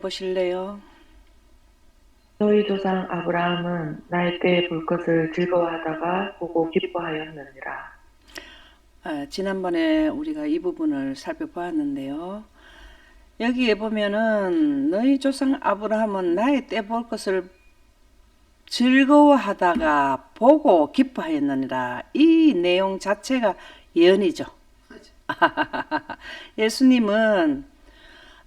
보실래요? 너희 조상 아브라함은 날 때 볼 것을 즐거워하다가 보고 기뻐하였느니라. 지난번에 우리가 이 부분을 살펴보았는데요. 여기에 보면은 너희 조상 아브라함은 나의 때 볼 것을 즐거워하다가 보고 기뻐하였느니라. 이 내용 자체가 예언이죠. 예수님은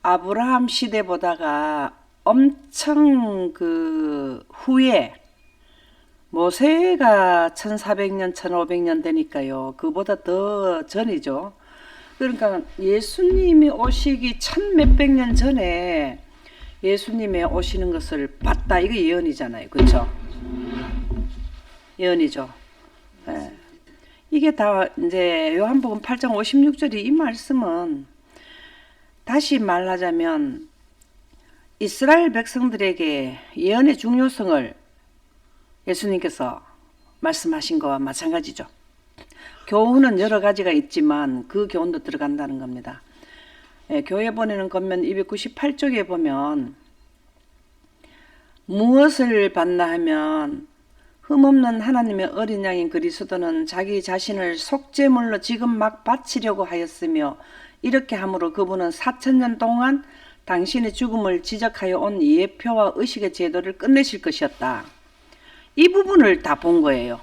아브라함 시대 보다가 엄청 그 후에 모세가 1400년, 1500년 되니까요. 그보다 더 전이죠. 그러니까 예수님이 오시기 천 몇백 년 전에 예수님의 오시는 것을 봤다. 이게 예언이잖아요. 그렇죠? 예언이죠. 예. 이게 다 이제 요한복음 8장 56절이 이 말씀은 다시 말하자면 이스라엘 백성들에게 예언의 중요성을 예수님께서 말씀하신 거와 마찬가지죠. 교훈은 여러 가지가 있지만 그 교훈도 들어간다는 겁니다. 교회 보내는 겉면 298쪽에 보면 무엇을 받나 하면 흠없는 하나님의 어린 양인 그리스도는 자기 자신을 속죄물로 지금 막 바치려고 하였으며 이렇게 함으로 그분은 4000년 동안 당신의 죽음을 지적하여 온 예표와 의식의 제도를 끝내실 것이었다. 이 부분을 다 본 거예요.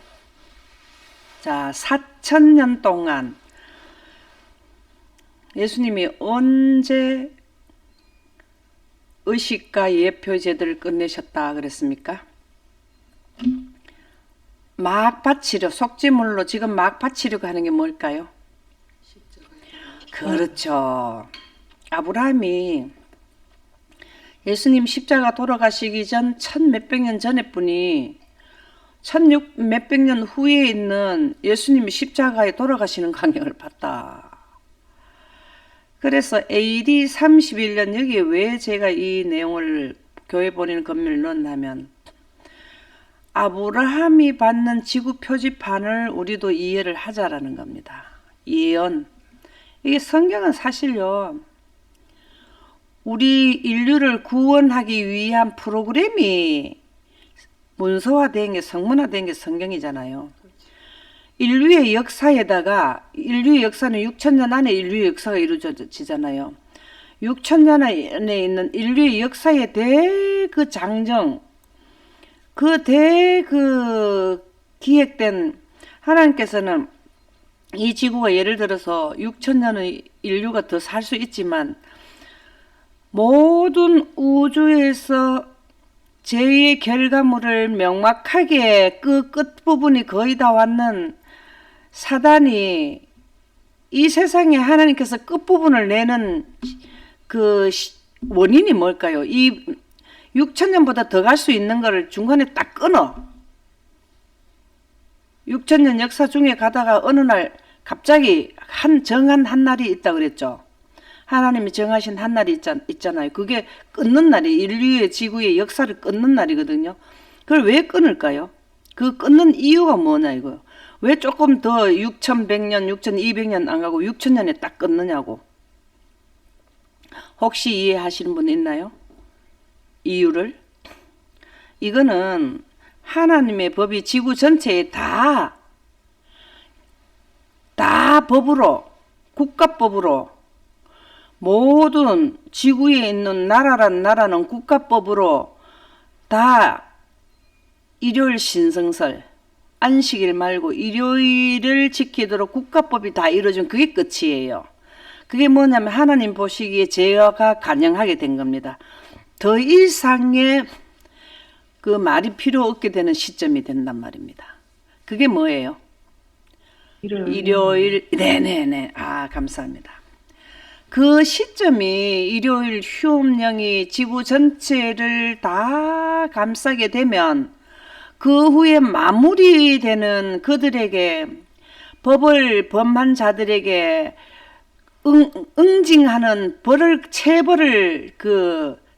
자, 4000년 동안 예수님이 언제 의식과 예표 제도를 끝내셨다 그랬습니까? 막 바치려, 속죄물로 지금 막 바치려고 하는 게 뭘까요? 그렇죠. 아브라함이 예수님 십자가 돌아가시기 전 천 몇백 년 전에 분이 천육 몇백 년 후에 있는 예수님이 십자가에 돌아가시는 광경을 봤다. 그래서 AD 31년 여기에 왜 제가 이 내용을 교회 보내는 건면을 넣었냐면 아브라함이 받는 지구 표지판을 우리도 이해를 하자라는 겁니다. 예언. 이게 성경은 사실요. 우리 인류를 구원하기 위한 프로그램이 문서화된 게 성문화된 게 성경이잖아요. 인류의 역사에다가 인류의 역사는 6000년 안에 인류의 역사가 이루어지잖아요. 6000년 안에 있는 인류의 역사에 대해 그 장정, 그 기획된 하나님께서는 이 지구가 예를 들어서 6000년의 인류가 더 살 수 있지만 모든 우주에서 죄의 결과물을 명확하게 그 끝부분이 거의 다 왔는 사단이 이 세상에 하나님께서 끝부분을 내는 그 원인이 뭘까요? 이 6000년보다 더 갈 수 있는 거를 중간에 딱 끊어. 6000년 역사 중에 가다가 어느 날 갑자기 정한 한 날이 있다 그랬죠. 하나님이 정하신 한 날이 있잖아요. 그게 끊는 날이 인류의 지구의 역사를 끊는 날이거든요. 그걸 왜 끊을까요? 그 끊는 이유가 뭐냐 이거요. 왜 조금 더 6100년, 6200년 안 가고 6000년에 딱 끊느냐고. 혹시 이해하시는 분 있나요? 이유를? 이거는 하나님의 법이 지구 전체에 다 법으로, 국가법으로 모든 지구에 있는 나라는 국가법으로 다 일요일 신성설, 안식일 말고 일요일을 지키도록 국가법이 다 이루어진 그게 끝이에요. 그게 뭐냐면 하나님 보시기에 죄가 간영하게 된 겁니다. 더 이상의 그 말이 필요 없게 되는 시점이 된단 말입니다. 그게 뭐예요? 일요일, 네네네. 감사합니다. 그 시점이 일요일 휴업령이 지구 전체를 다 감싸게 되면 그 후에 마무리되는 그들에게 법을 범한 자들에게 응징하는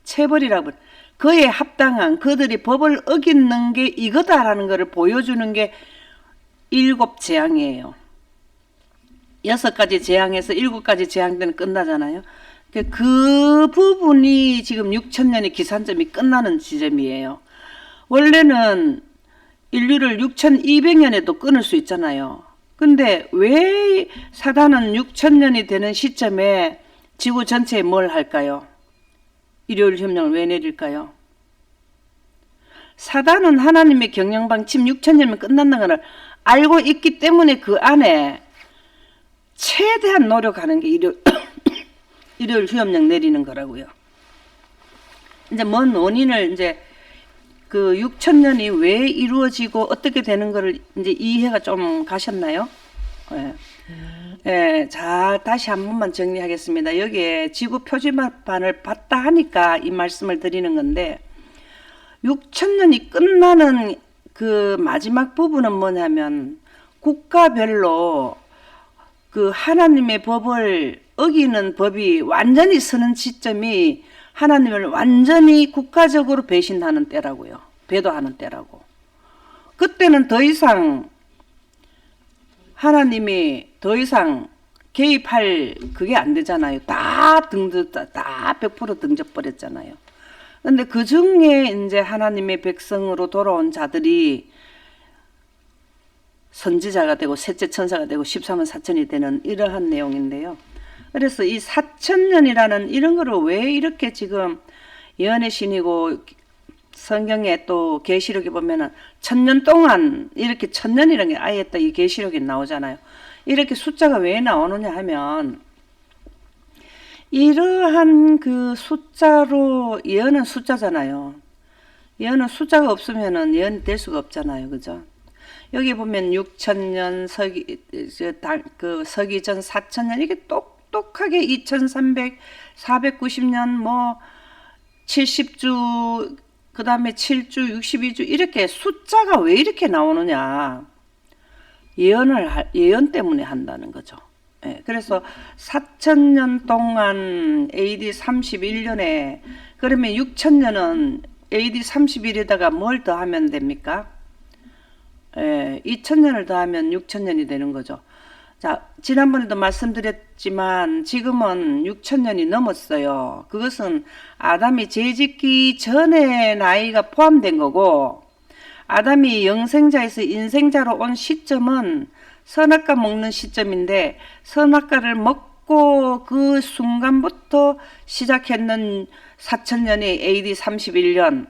체벌이라고 그에 합당한 그들이 법을 어기는 게 이거다라는 것을 보여주는 게 7재앙이에요. 6가지 재앙에서 7가지 재앙 때는 끝나잖아요. 그 부분이 지금 6천년의 기산점이 끝나는 지점이에요. 원래는 인류를 6200년에도 끊을 수 있잖아요. 근데 왜 사단은 6000년이 되는 시점에 지구 전체에 뭘 할까요? 일요일 협령을 왜 내릴까요? 사단은 하나님의 경영방침 6000년이면 끝난다는 걸 알고 있기 때문에 그 안에 최대한 노력하는 게 일요일 휴업령 내리는 거라고요. 이제 뭔 원인을 이제 그 6000년이 왜 이루어지고 어떻게 되는 거를 이제 이해가 좀 가셨나요? 예. 예, 자, 다시 한 번만 정리하겠습니다. 여기에 지구 표지판을 봤다 하니까 이 말씀을 드리는 건데, 6000년이 끝나는 그 마지막 부분은 뭐냐면, 국가별로 그 하나님의 법을 어기는 법이 완전히 서는 시점이 하나님을 완전히 국가적으로 배신하는 때라고요. 배도하는 때라고. 그때는 더 이상 하나님이 더 이상 개입할 그게 안 되잖아요. 다 100% 등져버렸잖아요. 근데 그 중에 이제 하나님의 백성으로 돌아온 자들이 선지자가 되고 셋째 천사가 되고 13만 4천이 되는 이러한 내용인데요. 그래서 이 4천년이라는 이런 거를 왜 이렇게 지금 예언의 신이고 성경에 또 계시록에 보면은 1000년 동안 이렇게 1000년이라는 게 아예 또 이 계시록에 나오잖아요. 이렇게 숫자가 왜 나오느냐 하면 이러한 그 숫자로 예언은 숫자잖아요. 예언은 숫자가 없으면은 예언이 될 수가 없잖아요. 그죠? 여기 보면 6000년 서기 전 4000년 이게 똑똑하게 2300, 490년 뭐 70주 그 다음에 7주, 62주 이렇게 숫자가 왜 이렇게 나오느냐. 예언 때문에 한다는 거죠. 예, 그래서 4000년 동안 AD 31년에 그러면 6000년은 AD 31에다가 뭘 더하면 됩니까? 예, 2000년을 더하면 6000년이 되는 거죠. 자, 지난번에도 말씀드렸지만 지금은 6000년이 넘었어요. 그것은 아담이 죄짓기 전에 나이가 포함된 거고 아담이 영생자에서 인생자로 온 시점은 선악과 먹는 시점인데 선악과를 먹고 그 순간부터 시작했는 4000년이 AD 31년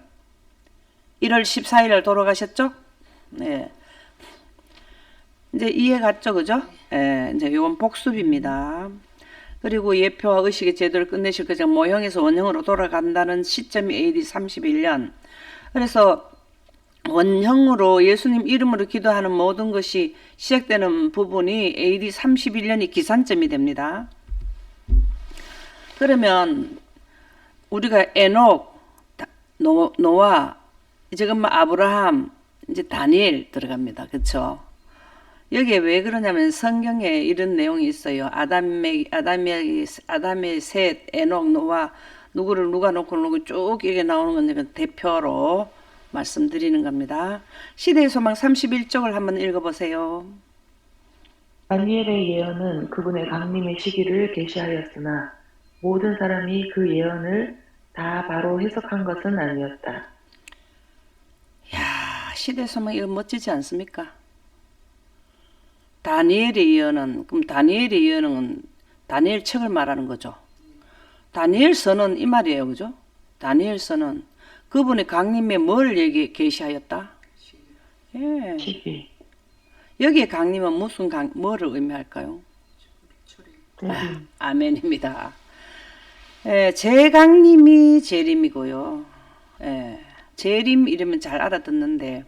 1월 14일을 돌아가셨죠? 네. 이제 이해 갔죠, 그죠? 예, 이제 이건 복습입니다. 그리고 예표와 의식의 제도를 끝내실 것이 모형에서 원형으로 돌아간다는 시점이 AD 31년. 그래서 원형으로 예수님 이름으로 기도하는 모든 것이 시작되는 부분이 AD 31년이 기산점이 됩니다. 그러면 우리가 에녹, 노아, 지금 아브라함, 이제 다니엘 들어갑니다. 그렇죠? 여기에 왜 그러냐면 성경에 이런 내용이 있어요. 아담의 셋, 에녹, 노아 누구를 누가 놓고 누구 쭉 이게 나오는 건 대표로 말씀드리는 겁니다. 시대의 소망 31쪽을 한번 읽어보세요. 다니엘의 예언은 그분의 강림의 시기를 계시하였으나 모든 사람이 그 예언을 다 바로 해석한 것은 아니었다. 야, 시대의 소망 이거 멋지지 않습니까? 다니엘의 예언은 그럼 다니엘의 예언은 다니엘 책을 말하는 거죠. 다니엘서는 이 말이에요, 그죠? 다니엘서는 그분의 강림에 뭘 계시하였다? 예. 시기. 여기에 강림은 무슨 뭐를 의미할까요? 아멘입니다. 예, 재강림이 재림이고요. 예, 재림 이러면 잘 알아듣는데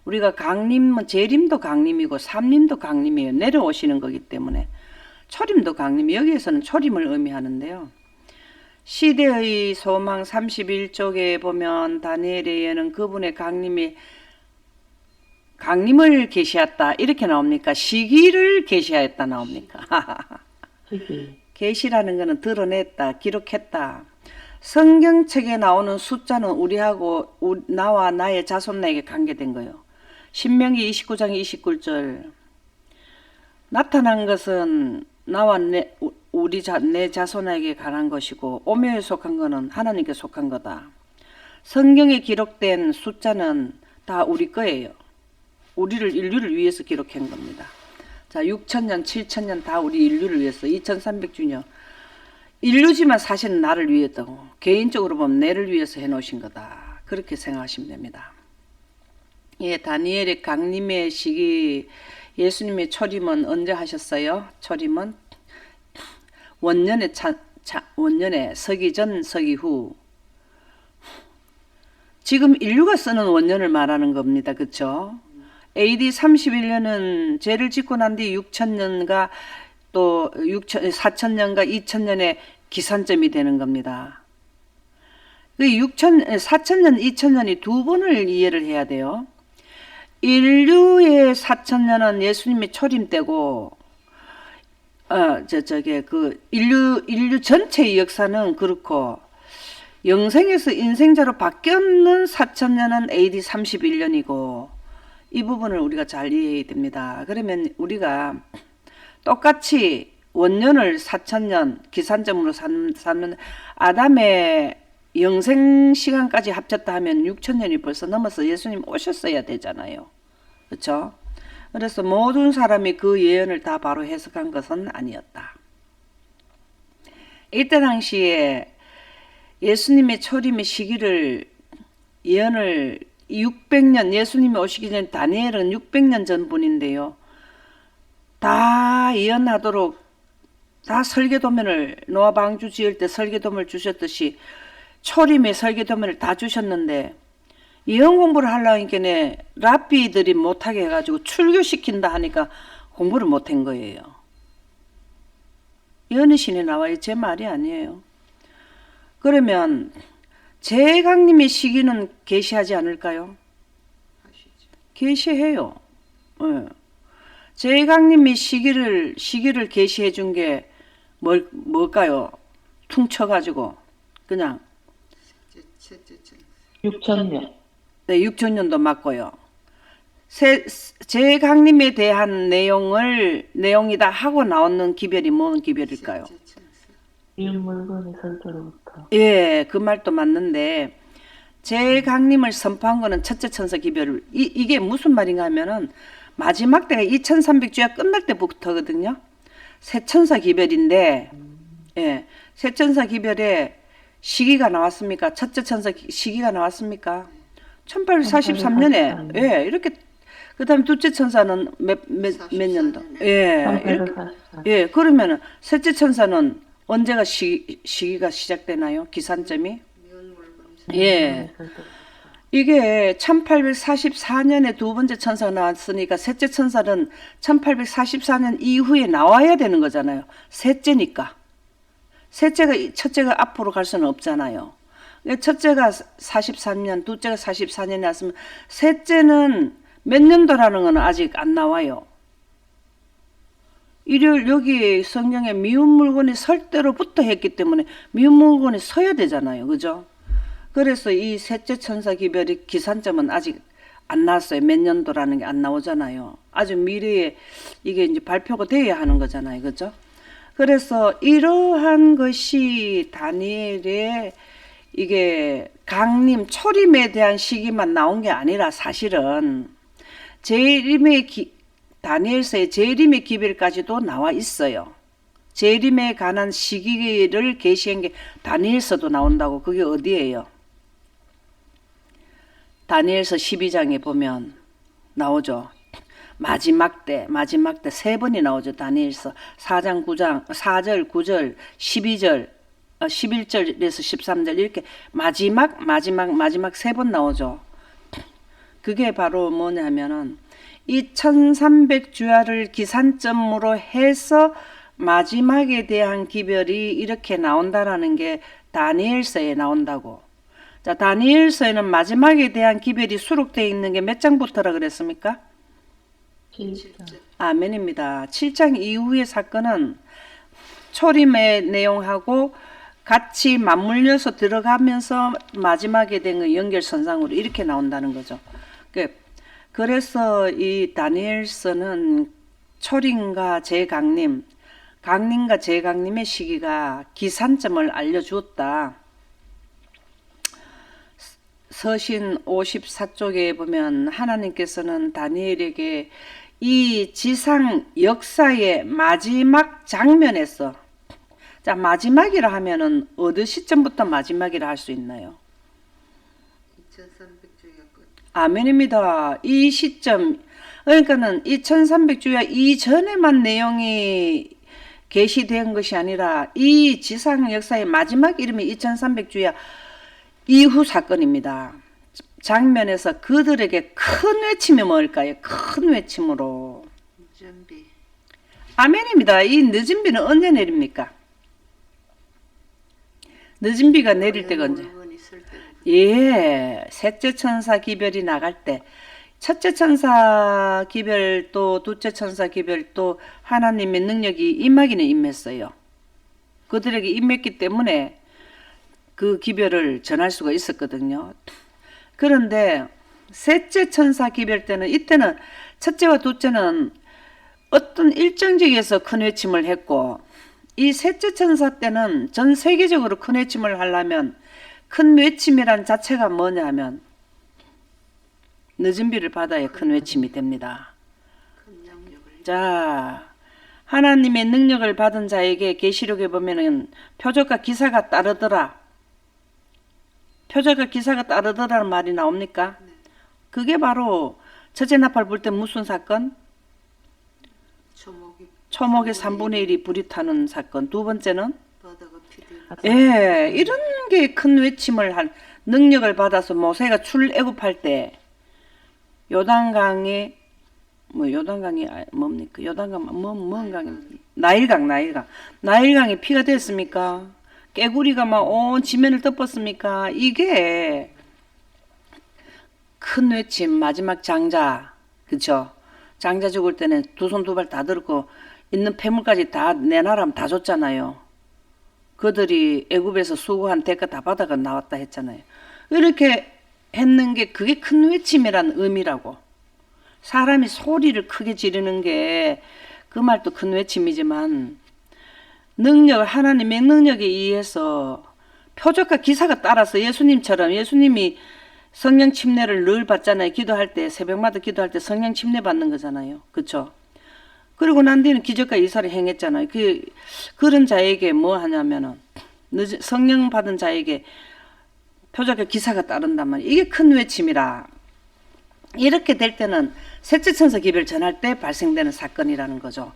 우리가 강림은 재림도 강림이고 삼림도 강림이에요. 내려오시는 거기 때문에 초림도 강림. 여기에서는 초림을 의미하는데요. 시대의 소망 31쪽에 보면 다니엘의 예언은 그분의 강림을 계시했다 이렇게 나옵니까? 시기를 계시하였다 나옵니까? 시기. 계시라는 것은 드러냈다, 기록했다. 성경책에 나오는 숫자는 우리하고 나와 나의 자손에게 관계된 거예요. 신명기 29장 29절 나타난 것은 나와 내 자손에게 관한 것이고 오묘에 속한 것은 하나님께 속한 거다. 성경에 기록된 숫자는 다 우리 거예요. 인류를 위해서 기록한 겁니다. 자, 6천년, 7천년 다 우리 인류를 위해서 2300주년. 인류지만 사실은 나를 위해서, 개인적으로 보면 내를 위해서 해놓으신 거다. 그렇게 생각하시면 됩니다. 예, 다니엘의 강림의 시기, 예수님의 초림은 언제 하셨어요? 초림은 원년에 서기 전, 서기 후. 지금 인류가 쓰는 원년을 말하는 겁니다. 그쵸? AD 31년은 죄를 짓고 난 뒤 6천년과 또 4천년과 2천년의 기산점이 되는 겁니다. 그 4천년, 2천년이 두 번을 이해를 해야 돼요. 인류의 4천년은 예수님의 초림 때고, 인류 전체의 역사는 그렇고, 영생에서 인생자로 바뀌었는 4천년은 AD 31년이고, 이 부분을 우리가 잘 이해해야 됩니다. 그러면 우리가 똑같이 원년을 4천년 기산점으로 삼는 아담의 영생 시간까지 합쳤다 하면 6천년이 벌써 넘어서 예수님 오셨어야 되잖아요. 그렇죠? 그래서 모든 사람이 그 예언을 다 바로 해석한 것은 아니었다. 이때 당시에 예수님의 초림의 시기를 예언을 600년, 예수님이 오시기 전 다니엘은 600년 전 분인데요. 다 예언하도록 다 설계도면을, 노아 방주 지을 때 설계도면을 주셨듯이 초림의 설계도면을 다 주셨는데, 예언 공부를 하려니까 랍비들이 못하게 해가지고 출교시킨다 하니까 공부를 못한 거예요. 예언의 신이 나와요. 제 말이 아니에요. 그러면 제강림의 시기는 계시하지 않을까요? 계시해요. 네. 제강림의 시기를 계시해 준 게 뭘까요? 퉁쳐가지고 그냥 6천년. 네, 6천년도 맞고요. 제강림에 대한 내용이다 하고 나오는 기별이 뭔 기별일까요? 미운 물건이 설도로부터. 예, 그 말도 맞는데 제강림을 선포한 거는 첫째 천사 기별. 이게 무슨 말인가 하면은 마지막 때가 2300주야 끝날 때부터거든요. 새 천사 기별인데, 예, 새 천사 기별에 시기가 나왔습니까? 첫째 천사 시기가 나왔습니까? 1843년에, 예, 이렇게. 그 다음에 둘째 천사는 몇 년도? 예, 이렇게. 예, 그러면은 셋째 천사는 언제가 시기가 시작되나요? 기산점이? 예. 이게 1844년에 두 번째 천사가 나왔으니까 셋째 천사는 1844년 이후에 나와야 되는 거잖아요. 셋째니까. 첫째가 앞으로 갈 수는 없잖아요. 첫째가 43년, 둘째가 44년에 왔으면 셋째는 몇 년도라는 건 아직 안 나와요. 여기 성경에 미운 물건이 설 때로부터 했기 때문에 미운 물건이 서야 되잖아요. 그죠? 그래서 이 셋째 천사 기별의 기산점은 아직 안 나왔어요. 몇 년도라는 게 안 나오잖아요. 아주 미래에 이게 이제 발표가 돼야 하는 거잖아요. 그죠? 그래서 이러한 것이 다니엘의 이게 강림, 초림에 대한 시기만 나온 게 아니라 사실은 다니엘서의 재림의 기별까지도 나와 있어요. 재림에 관한 시기를 계시한 게 다니엘서도 나온다고. 그게 어디예요? 다니엘서 12장에 보면 나오죠. 마지막 때 세 번이 나오죠. 다니엘서 4장 9장 4절 9절 12절 11절에서 13절 이렇게 마지막 세 번 나오죠. 그게 바로 뭐냐면은 2300주야를 기산점으로 해서 마지막에 대한 기별이 이렇게 나온다라는 게 다니엘서에 나온다고. 자, 다니엘서에는 마지막에 대한 기별이 수록되어 있는 게 몇 장부터라 그랬습니까? 7장. 아멘입니다. 7장 이후의 사건은 초림의 내용하고 같이 맞물려서 들어가면서 마지막에 된 거 연결선상으로 이렇게 나온다는 거죠. 그래서 이 다니엘서는 초림과 재강림, 강림과 재강림의 시기가 기산점을 알려주었다. 서신 54쪽에 보면 하나님께서는 다니엘에게 이 지상 역사의 마지막 장면에서, 자, 마지막이라 하면은 어느 시점부터 마지막이라 할 수 있나요? 2300주기가 끝. 아멘입니다. 이 시점, 그러니까는 2300주야 이전에만 내용이 계시된 것이 아니라 이 지상 역사의 마지막 이름이 2300주야 이후 사건입니다. 장면에서 그들에게 큰 외침이 뭘까요? 큰 외침으로. 준비. 아멘입니다. 이 늦은 비는 언제 내립니까? 늦은 비가 내릴 때가 언제? 물건이 있을 때는 예, 셋째 천사 기별이 나갈 때, 첫째 천사 기별 또 둘째 천사 기별 또 하나님의 능력이 임하기는 임했어요. 그들에게 임했기 때문에 그 기별을 전할 수가 있었거든요. 그런데 셋째 천사 기별 때는, 이때는 첫째와 둘째는 어떤 일정지에서 큰 외침을 했고, 이 셋째 천사 때는 전 세계적으로 큰 외침을 하려면 큰 외침이란 자체가 뭐냐 하면 늦은 비를 받아야 큰 외침이 됩니다. 큰 양력을 자, 하나님의 능력을 받은 자에게 계시록에 보면은 표적과 기사가 따르더라. 표적과 기사가 따르더라는 말이 나옵니까? 그게 바로 첫째 나팔 불 때 무슨 사건? 초목의 3분의 1이 불이 타는 사건. 두 번째는 바다가 피들. 예, 이런 게 큰 외침을 한 능력을 받아서 모세가 출애굽할 때 요단강에 요단강이 뭡니까? 요단강 뭔 강이 나일강이 피가 됐습니까? 깨구리가 막 온 지면을 덮었습니까? 이게 큰 외침 마지막 장자, 그쵸? 장자 죽을 때는 두 손 두 발 다 들고 있는 폐물까지 다 내놔라면 다 줬잖아요. 그들이 애굽에서 수고한 대가 다 받아가 나왔다 했잖아요. 이렇게 했는 게 그게 큰 외침이란 의미라고. 사람이 소리를 크게 지르는 게 그 말도 큰 외침이지만 하나님의 능력에 의해서 표적과 기사가 따라서 예수님처럼, 예수님이 성령 침례를 늘 받잖아요. 기도할 때, 새벽마다 기도할 때 성령 침례 받는 거잖아요. 그쵸? 그리고 난 뒤에는 기적과 이사를 행했잖아요. 그런 자에게 뭐 하냐면은, 성령 받은 자에게 표적과 기사가 따른단 말이에요. 이게 큰 외침이라. 이렇게 될 때는 셋째 천사 기별 전할 때 발생되는 사건이라는 거죠.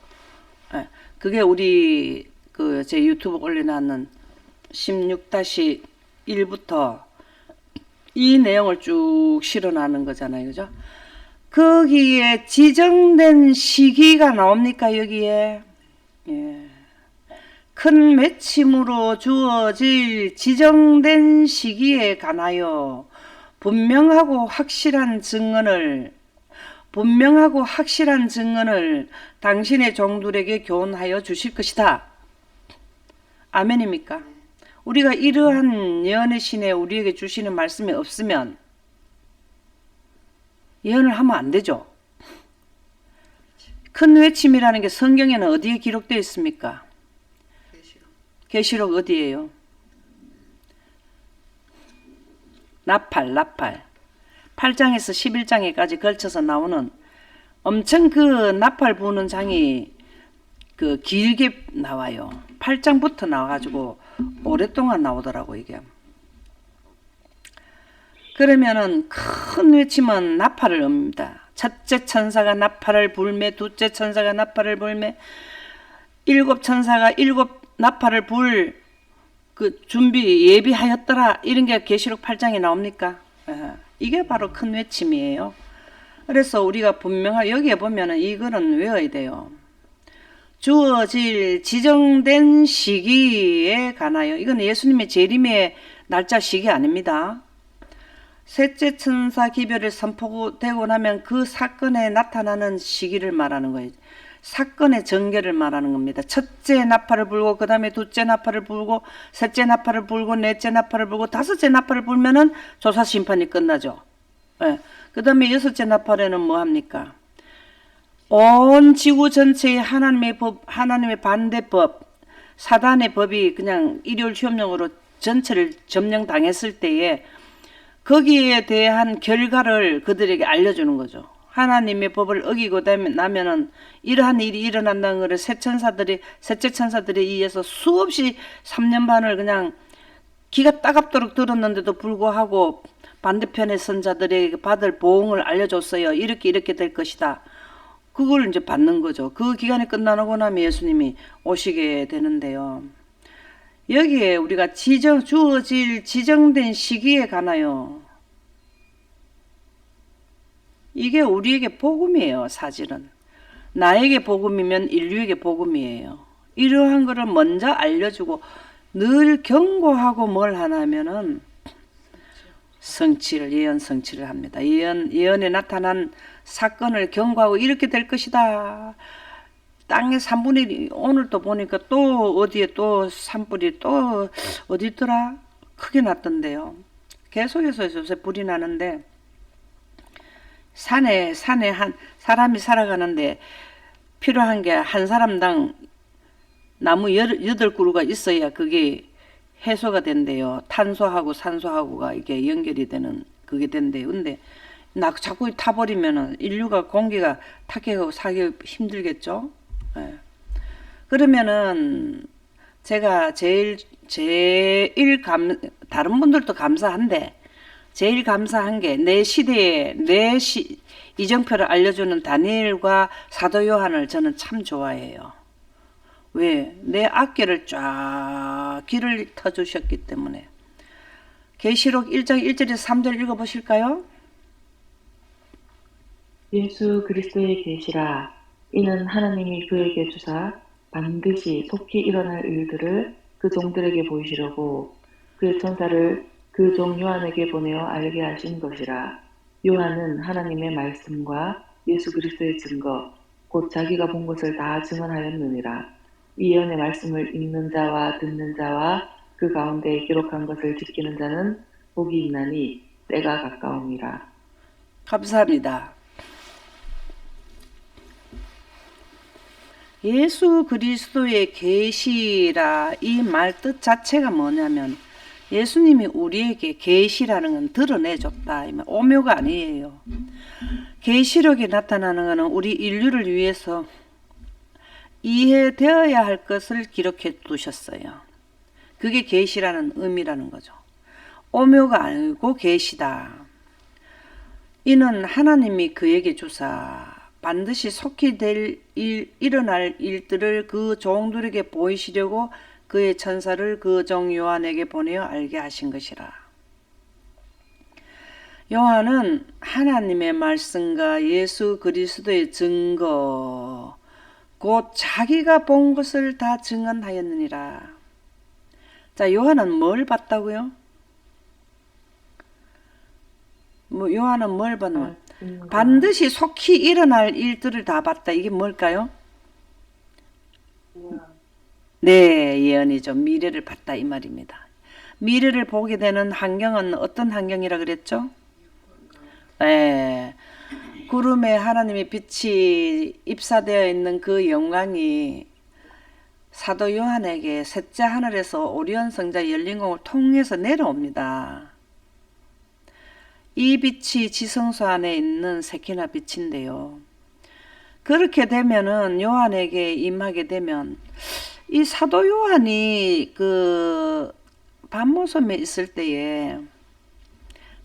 예, 그게 우리 제 유튜브 올려놨는 16-1부터 이 내용을 쭉 실어나는 거잖아요. 그죠? 거기에 지정된 시기가 나옵니까, 여기에? 예. 큰 외침으로 주어질 지정된 시기에 관하여 분명하고 확실한 증언을 당신의 종들에게 교훈하여 주실 것이다. 아멘입니까? 우리가 이러한 예언의 신에 우리에게 주시는 말씀이 없으면 예언을 하면 안 되죠. 큰 외침이라는 게 성경에는 어디에 기록되어 있습니까? 계시록 어디예요? 나팔. 8장에서 11장에까지 걸쳐서 나오는 엄청 그 나팔 부는 장이 길게 나와요. 8장부터 나와가지고 오랫동안 나오더라고, 이게. 그러면은 큰 외침은 나팔을 옵니다. 첫째 천사가 나팔을 불매, 둘째 천사가 나팔을 불매, 일곱 천사가 일곱 나팔을 불 준비 예비하였더라. 이런 게 계시록 8장에 나옵니까? 이게 바로 큰 외침이에요. 그래서 우리가 분명하게 여기에 보면은 이거는 외워야 돼요. 주어질 지정된 시기에 관하여, 이건 예수님의 재림의 날짜 시기 아닙니다. 셋째 천사 기별을 선포되고 나면 그 사건에 나타나는 시기를 말하는 거예요. 사건의 전개를 말하는 겁니다. 첫째 나팔을 불고, 그 다음에 둘째 나팔을 불고, 셋째 나팔을 불고, 넷째 나팔을 불고, 다섯째 나팔을 불면은 조사 심판이 끝나죠. 예. 그 다음에 여섯째 나팔에는 뭐 합니까? 온 지구 전체의 하나님의 법, 하나님의 반대법, 사단의 법이 그냥 일요일 휴업령으로 전체를 점령당했을 때에 거기에 대한 결과를 그들에게 알려주는 거죠. 하나님의 법을 어기고 나면은 이러한 일이 일어난다는 것을 셋째 천사들에 의해서 수없이 3년 반을 그냥 기가 따갑도록 들었는데도 불구하고 반대편의 선자들에게 받을 보응을 알려줬어요. 이렇게 될 것이다. 그걸 이제 받는 거죠. 그 기간이 끝나고 나면 예수님이 오시게 되는데요. 여기에 우리가 주어질 지정된 시기에 가나요? 이게 우리에게 복음이에요, 사실은. 나에게 복음이면 인류에게 복음이에요. 이러한 거를 먼저 알려주고 늘 경고하고 뭘 하냐면은 예언 성취를 합니다. 예언에 나타난 사건을 경고하고 이렇게 될 것이다. 땅의 3분의 1, 오늘도 보니까 또 어디에 또 산불이 또 어디 있더라? 크게 났던데요. 계속해서 요새 불이 나는데 산에 한 사람이 살아가는데 필요한 게 한 사람당 나무 8그루가 있어야 그게 해소가 된대요. 탄소하고 산소하고가 이게 연결이 되는 그게 된대요. 근데 자꾸 타버리면은 인류가 공기가 탁해가고 살기 힘들겠죠. 예. 그러면은 제가 다른 분들도 감사한데 제일 감사한 게 내 시대에 이정표를 알려주는 다니엘과 사도 요한을 저는 참 좋아해요. 왜? 내 앞길을 쫙 길을 터주셨기 때문에. 계시록 1장 1절에서 3절 읽어보실까요? 예수 그리스도의 계시라. 이는 하나님이 그에게 주사 반드시 속히 일어날 일들을 그 종들에게 보이시려고 그의 천사를 그 종 요한에게 보내어 알게 하신 것이라. 요한은 하나님의 말씀과 예수 그리스도의 증거 곧 자기가 본 것을 다 증언하였느니라. 이 예언의 말씀을 읽는 자와 듣는 자와 그 가운데 기록한 것을 지키는 자는 복이 있나니 때가 가까움이라. 감사합니다. 예수 그리스도의 계시라 이 말 뜻 자체가 뭐냐면 예수님이 우리에게 계시라는 건 드러내줬다. 오묘가 아니에요. 계시록에 나타나는 것은 우리 인류를 위해서 이해되어야 할 것을 기록해 두셨어요. 그게 계시라는 의미라는 거죠. 오묘가 아니고 계시다. 이는 하나님이 그에게 주사 반드시 속히 일어날 일들을 그 종들에게 보이시려고 그의 천사를 그 종 요한에게 보내어 알게 하신 것이라. 요한은 하나님의 말씀과 예수 그리스도의 증거 곧 자기가 본 것을 다 증언하였느니라. 자, 요한은 뭘 봤다고요? 요한은 뭘 봤노? 반드시 속히 일어날 일들을 다 봤다. 이게 뭘까요? 네, 예언이죠. 미래를 봤다 이 말입니다. 미래를 보게 되는 환경은 어떤 환경이라 그랬죠? 네, 구름에 하나님의 빛이 입사되어 있는 그 영광이 사도 요한에게 셋째 하늘에서 오리온 성자 열린 공을 통해서 내려옵니다. 이 빛이 지성소 안에 있는 세키나 빛인데요. 그렇게 되면은 요한에게 임하게 되면 이 사도 요한이 그 반모섬에 있을 때에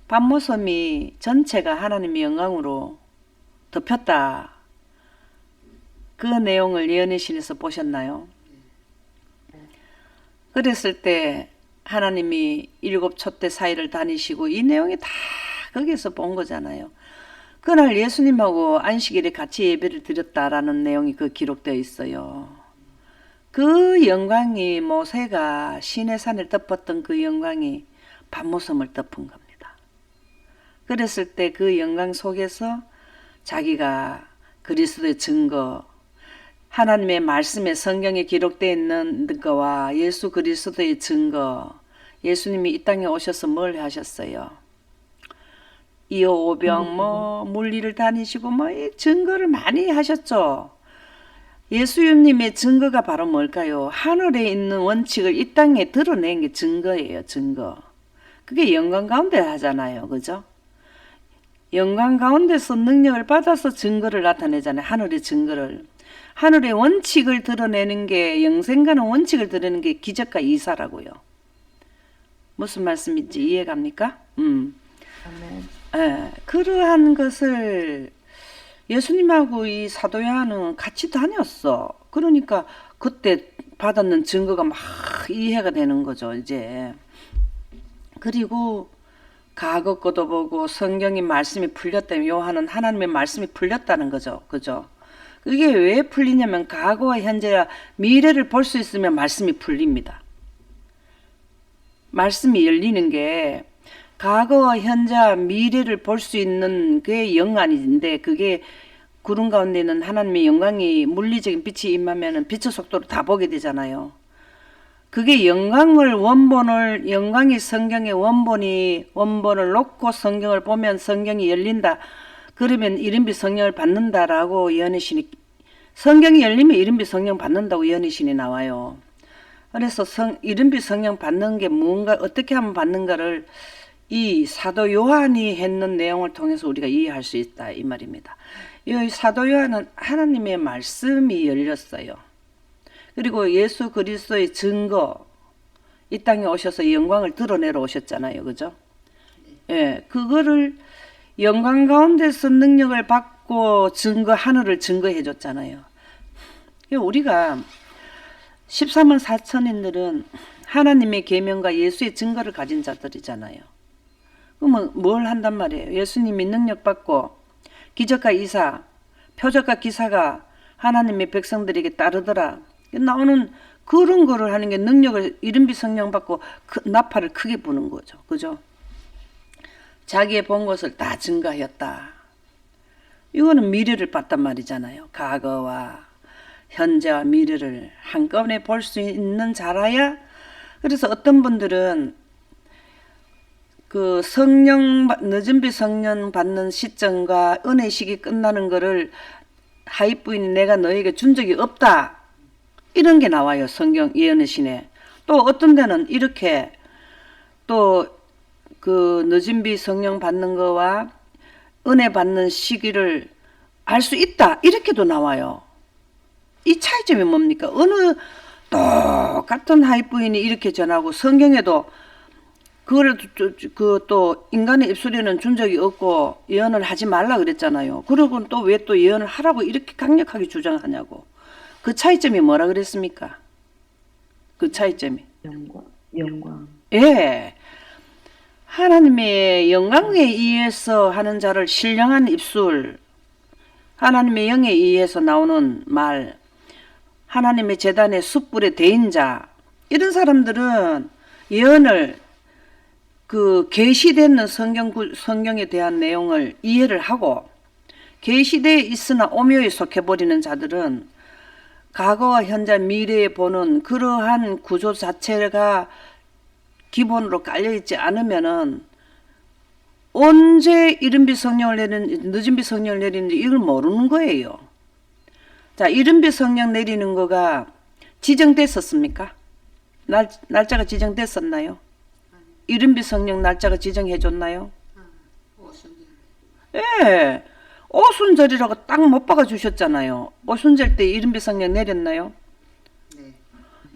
반모섬이 전체가 하나님의 영광으로 덮였다. 그 내용을 예언의 신에서 보셨나요? 그랬을 때 하나님이 7 촛대 사이를 다니시고 이 내용이 다 거기에서 본 거잖아요. 그날 예수님하고 안식일에 같이 예배를 드렸다라는 내용이 그 기록되어 있어요. 그 영광이 모세가 시내산을 덮었던 그 영광이 반모섬을 덮은 겁니다. 그랬을 때 그 영광 속에서 자기가 그리스도의 증거, 하나님의 말씀에 성경에 기록되어 있는 거와 예수 그리스도의 증거, 예수님이 이 땅에 오셔서 뭘 하셨어요? 이호오병 뭐 물리를 다니시고 뭐 이 증거를 많이 하셨죠. 예수님의 증거가 바로 뭘까요? 하늘에 있는 원칙을 이 땅에 드러낸 게 증거예요. 증거. 그게 영광 가운데 하잖아요. 그죠? 영광 가운데서 능력을 받아서 증거를 나타내잖아요. 하늘의 증거를. 하늘의 원칙을 드러내는 게, 영생가는 원칙을 드러내는 게 기적과 이사라고요. 무슨 말씀인지 이해갑니까? 아멘. 예, 그러한 것을 예수님하고 이 사도 요한은 같이 다녔어. 그러니까 그때 받았는 증거가 막 이해가 되는 거죠, 이제. 그리고 과거 것도 보고 성경의 말씀이 풀렸다면 요한은 하나님의 말씀이 풀렸다는 거죠. 그죠? 그게 왜 풀리냐면 과거와 현재와 미래를 볼 수 있으면 말씀이 풀립니다. 말씀이 열리는 게 과거와 현재와 미래를 볼 수 있는 그게 영안인데 그게 구름 가운데 있는 하나님의 영광이 물리적인 빛이 임하면 빛의 속도로 다 보게 되잖아요. 그게 영광의 성경의 원본을 놓고 성경을 보면 성경이 열린다. 그러면 이른비 성령을 받는다라고 예언의 성경이 열리면 이른비 성령 받는다고 예언의 신이 나와요. 그래서 이른비 성령 받는 게 뭔가 어떻게 하면 받는가를 이 사도 요한이 했는 내용을 통해서 우리가 이해할 수 있다 이 말입니다. 이 사도 요한은 하나님의 말씀이 열렸어요. 그리고 예수 그리스도의 증거 이 땅에 오셔서 영광을 드러내러 오셨잖아요. 그죠? 예, 그거를 영광 가운데서 능력을 받고 하늘을 증거해 줬잖아요. 우리가 13만 4천인들은 하나님의 계명과 예수의 증거를 가진 자들이잖아요. 그러면 뭘 한단 말이에요? 예수님이 능력 받고 기적과 이사, 표적과 기사가 하나님의 백성들에게 따르더라. 나오는 그런 거를 하는 게 능력을 이른비 성령 받고 나팔을 크게 부는 거죠. 그죠? 자기의 본 것을 다 증거하였다. 이거는 미래를 봤단 말이잖아요. 과거와 현재와 미래를 한꺼번에 볼 수 있는 자라야. 그래서 어떤 분들은 그 늦은비 성령 받는 시점과 은혜 시기 끝나는 거를 하입부인이 내가 너에게 준 적이 없다. 이런 게 나와요. 성경 예언의 신에. 또 어떤 데는 이렇게 또 그 늦은비 성령 받는 거와 은혜 받는 시기를 알 수 있다. 이렇게도 나와요. 이 차이점이 뭡니까? 어느 똑같은 하입부인이 이렇게 전하고 성경에도 그거를 또 인간의 입술에는 준 적이 없고 예언을 하지 말라 그랬잖아요. 그러고 또 왜 또 예언을 하라고 이렇게 강력하게 주장하냐고. 그 차이점이 뭐라 그랬습니까? 그 차이점이. 영광. 예. 하나님의 영광에 의해서 하는 자를 신령한 입술, 하나님의 영에 의해서 나오는 말, 하나님의 제단의 숯불의 대인자, 이런 사람들은 예언을 그 계시되는 성경에 대한 내용을 이해를 하고 계시되어 있으나 오묘에 속해버리는 자들은 과거와 현재 미래에 보는 그러한 구조 자체가 기본으로 깔려있지 않으면은 언제 이른비 성령을 내리는 늦은비 성령을 내리는지 이걸 모르는 거예요. 자, 이른비 성령 내리는 거가 지정됐었습니까? 날짜가 지정됐었나요? 이른비 성령 날짜가 지정해 줬나요? 예. 오순절이라고 딱 못 박아 주셨잖아요. 오순절 때 이른비 성령 내렸나요? 네.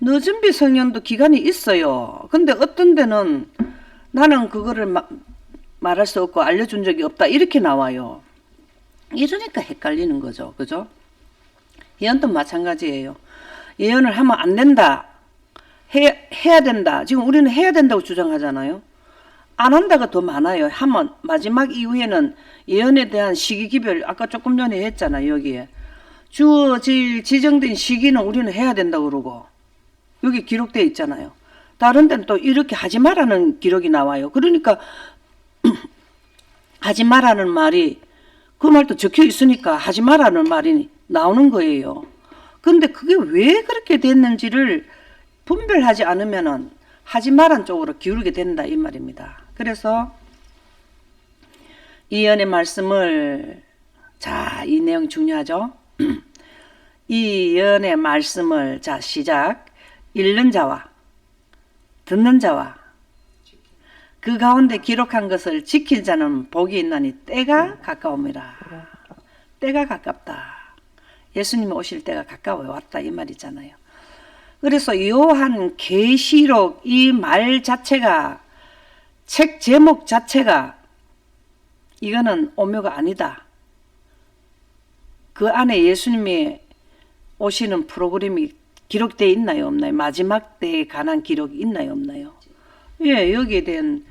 늦은비 성령도 기간이 있어요. 근데 어떤 데는 나는 그거를 말할 수 없고 알려준 적이 없다. 이렇게 나와요. 이러니까 헷갈리는 거죠. 그죠? 예언도 마찬가지예요. 예언을 하면 안 된다. 해야 된다. 지금 우리는 해야 된다고 주장하잖아요. 안 한다가 더 많아요. 하면 마지막 이후에는 예언에 대한 시기 기별 아까 조금 전에 했잖아요. 여기에 주어질 지정된 시기는 우리는 해야 된다고 그러고 여기 기록되어 있잖아요. 다른 데는 또 이렇게 하지 말라는 기록이 나와요. 그러니까 하지 말라는 말이 그 말도 적혀 있으니까 하지 말라는 말이 나오는 거예요. 근데 그게 왜 그렇게 됐는지를 분별하지 않으면은 하지 말란 쪽으로 기울게 된다 이 말입니다. 그래서 이 예언의 말씀을, 자, 이 내용 중요하죠? 이 예언의 말씀을, 자, 시작. 읽는 자와 듣는 자와 그 가운데 기록한 것을 지킬 자는 복이 있나니 때가 가까움이라. 때가 가깝다. 예수님이 오실 때가 가까워 왔다 이 말이잖아요. 그래서 요한 계시록 이 말 자체가, 책 제목 자체가 이거는 오묘가 아니다. 그 안에 예수님이 오시는 프로그램이 기록되어 있나요 없나요? 마지막 때에 관한 기록이 있나요 없나요? 예, 여기에 대한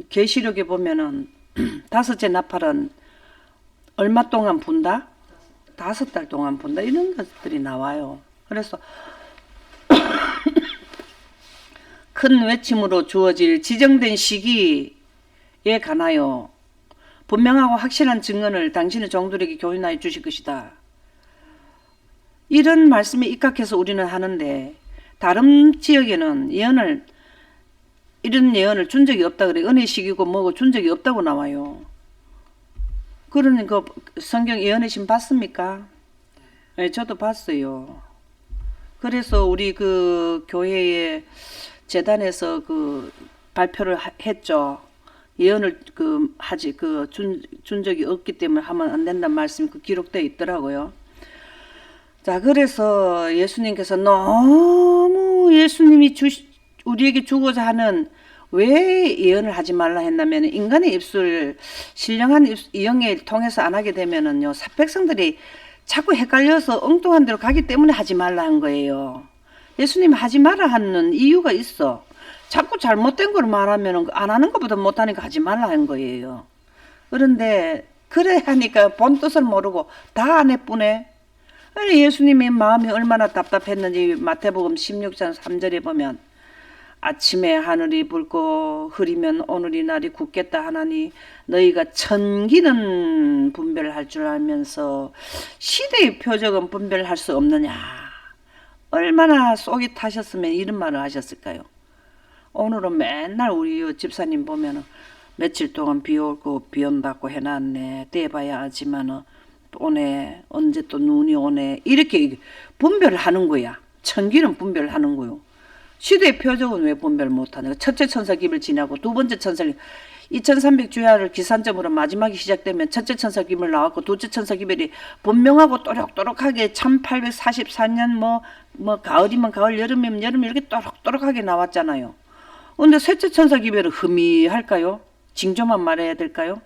계시록에 보면은 다섯째 나팔은 얼마 동안 분다? 5달 동안 분다. 이런 것들이 나와요. 그래서 큰 외침으로 주어질 지정된 시기에 관하여 분명하고 확실한 증언을 당신의 종들에게 교훈하여 주실 것이다. 이런 말씀에 입각해서 우리는 하는데, 다른 지역에는 이런 예언을 준 적이 없다 그래. 은혜 시기고 뭐고 준 적이 없다고 나와요. 그런 그 성경 예언의 신 봤습니까? 네, 저도 봤어요. 그래서 우리 그 교회의 재단에서 그 발표를 했죠. 예언을 준 적이 없기 때문에 하면 안 된다는 말씀이 그 기록되어 있더라고요. 자, 그래서 예수님께서 너무 예수님이 우리에게 주고자 하는, 왜 예언을 하지 말라 했냐면, 인간의 입술, 신령한 이영을 통해서 안 하게 되면은요, 백성들이 자꾸 헷갈려서 엉뚱한 데로 가기 때문에 하지 말라 한 거예요. 예수님이 하지 말라 하는 이유가 있어. 자꾸 잘못된 걸 말하면 안 하는 것보다 못하니까 하지 말라 한 거예요. 그런데 그래 하니까 본 뜻을 모르고 다 안 해쁘네. 예수님의 마음이 얼마나 답답했는지 마태복음 16장 3절에 보면, 아침에 하늘이 붉고 흐리면 오늘이 날이 굳겠다 하나니 너희가 천기는 분별할 줄 알면서 시대의 표적은 분별할 수 없느냐. 얼마나 속이 타셨으면 이런 말을 하셨을까요? 오늘은 맨날 우리 집사님 보면은 며칠 동안 비 오고 비 온다고 해놨네. 떼봐야 하지만은 오네. 언제 또 눈이 오네. 이렇게 분별을 하는 거야. 천기는 분별하는 거요. 시대의 표적은 왜 분별 못하냐. 첫째 천사 기별 지나고 두 번째 천사 2300주야를 기산점으로 마지막이 시작되면 첫째 천사 기별 나왔고 둘째 천사 기별이 분명하고 또록또록하게 1844년 뭐 가을이면 가을, 여름이면 여름 이렇게 또록또록하게 나왔잖아요. 근데 셋째 천사 기별은 흐미할까요? 징조만 말해야 될까요?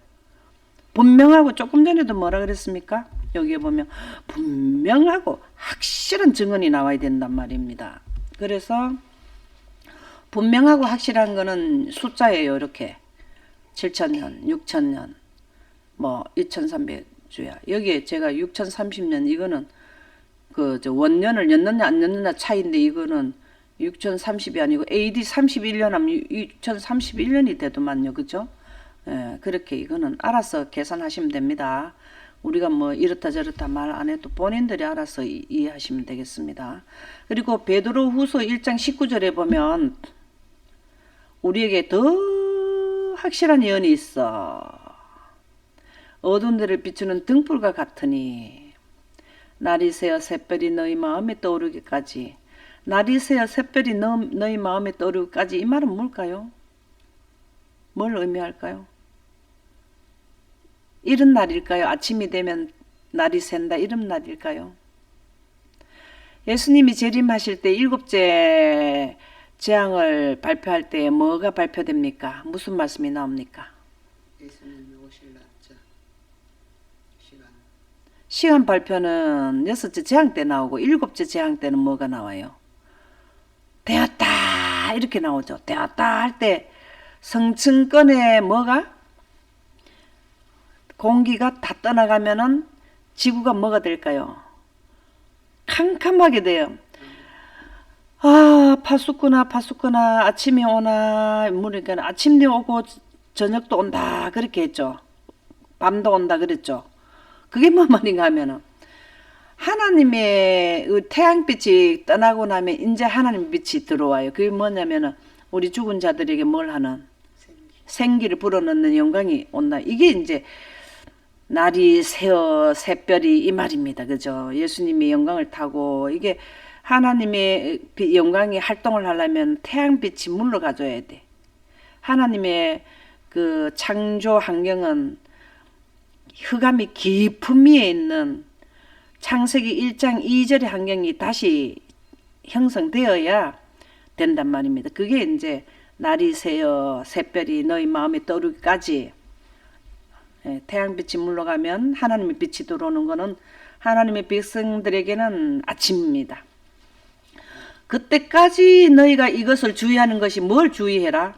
분명하고, 조금 전에도 뭐라 그랬습니까? 여기에 보면 분명하고 확실한 증언이 나와야 된단 말입니다. 그래서 분명하고 확실한 거는 숫자예요. 이렇게 7000년, 6000년, 뭐 2300주야. 여기에 제가 6030년, 이거는 원년을 였느냐 안 였느냐 차이인데, 이거는 6030이 아니고 AD 31년 하면 6031년이 되더만요. 그죠? 예, 그렇게 이거는 알아서 계산하시면 됩니다. 우리가 뭐 이렇다 저렇다 말 안 해도 본인들이 알아서 이해하시면 되겠습니다. 그리고 베드로 후서 1장 19절에 보면 우리에게 더 확실한 예언이 있어. 어두운 데를 비추는 등불과 같으니 날이 새어 샛별이 너희 마음에 떠오르기까지. 날이 새어 샛별이 너희 마음에 떠오르기까지, 이 말은 뭘까요? 뭘 의미할까요? 이런 날일까요? 아침이 되면 날이 샌다, 이런 날일까요? 예수님이 재림하실 때 7째 재앙을 발표할 때 뭐가 발표됩니까? 무슨 말씀이 나옵니까? 예수님이 오실 날짜 시간 발표는 6째 재앙 때 나오고 7째 재앙 때는 뭐가 나와요? 되었다 이렇게 나오죠. 되었다 할 때 성층권에 뭐가? 공기가 다 떠나가면은 지구가 뭐가 될까요? 캄캄하게 돼요. 아, 파수꾼아 아침이 오나, 그러니까 아침도 오고 저녁도 온다 그렇게 했죠. 밤도 온다 그랬죠. 그게 뭐 말인가 하면은 하나님의 태양빛이 떠나고 나면 이제 하나님 빛이 들어와요. 그게 뭐냐면은 우리 죽은 자들에게 뭘 하는? 생기를 불어넣는 영광이 온다. 이게 이제 날이 새어 새별이 이 말입니다. 그죠? 예수님이 영광을 타고 이게 하나님의 영광이 활동을 하려면 태양빛이 물러가줘야 돼. 하나님의 그 창조 환경은 흑암이 깊은 위에 있는 창세기 1장 2절의 환경이 다시 형성되어야 된단 말입니다. 그게 이제 날이 새어 새별이 너희 마음에 떠오르기까지 태양빛이 물러가면 하나님의 빛이 들어오는 것은 하나님의 백성들에게는 아침입니다. 그때까지 너희가 이것을 주의하는 것이 뭘 주의해라?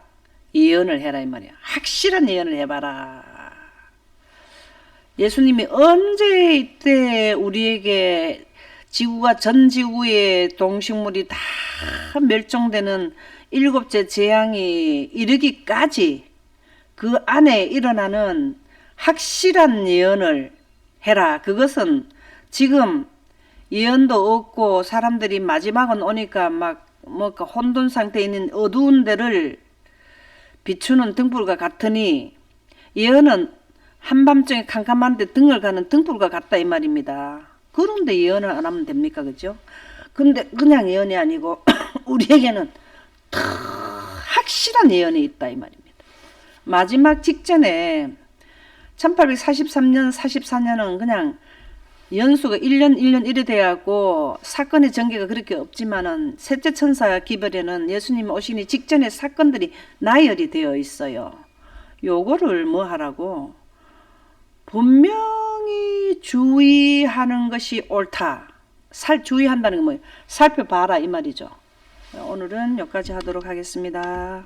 예언을 해라 이 말이야. 확실한 예언을 해봐라. 예수님이 언제 이때 우리에게 지구가 전 지구의 동식물이 다 멸종되는 7째 재앙이 이르기까지 그 안에 일어나는 확실한 예언을 해라. 그것은 지금 예언도 없고 사람들이 마지막은 오니까 막 뭔가 혼돈 상태에 있는 어두운 데를 비추는 등불과 같으니 예언은 한밤중에 캄캄한데 등을 가는 등불과 같다 이 말입니다. 그런데 예언을 안 하면 됩니까? 그죠? 근데 그냥 예언이 아니고 우리에게는 더 확실한 예언이 있다 이 말입니다. 마지막 직전에 1843년 44년은 그냥 연수가 1년 1년 이래 돼갖고 사건의 전개가 그렇게 없지만은 셋째 천사 기별에는 예수님 오시니 직전에 사건들이 나열이 되어 있어요. 요거를 뭐 하라고? 분명히 주의하는 것이 옳다. 주의한다는 게 뭐예요? 살펴봐라 이 말이죠. 오늘은 여기까지 하도록 하겠습니다.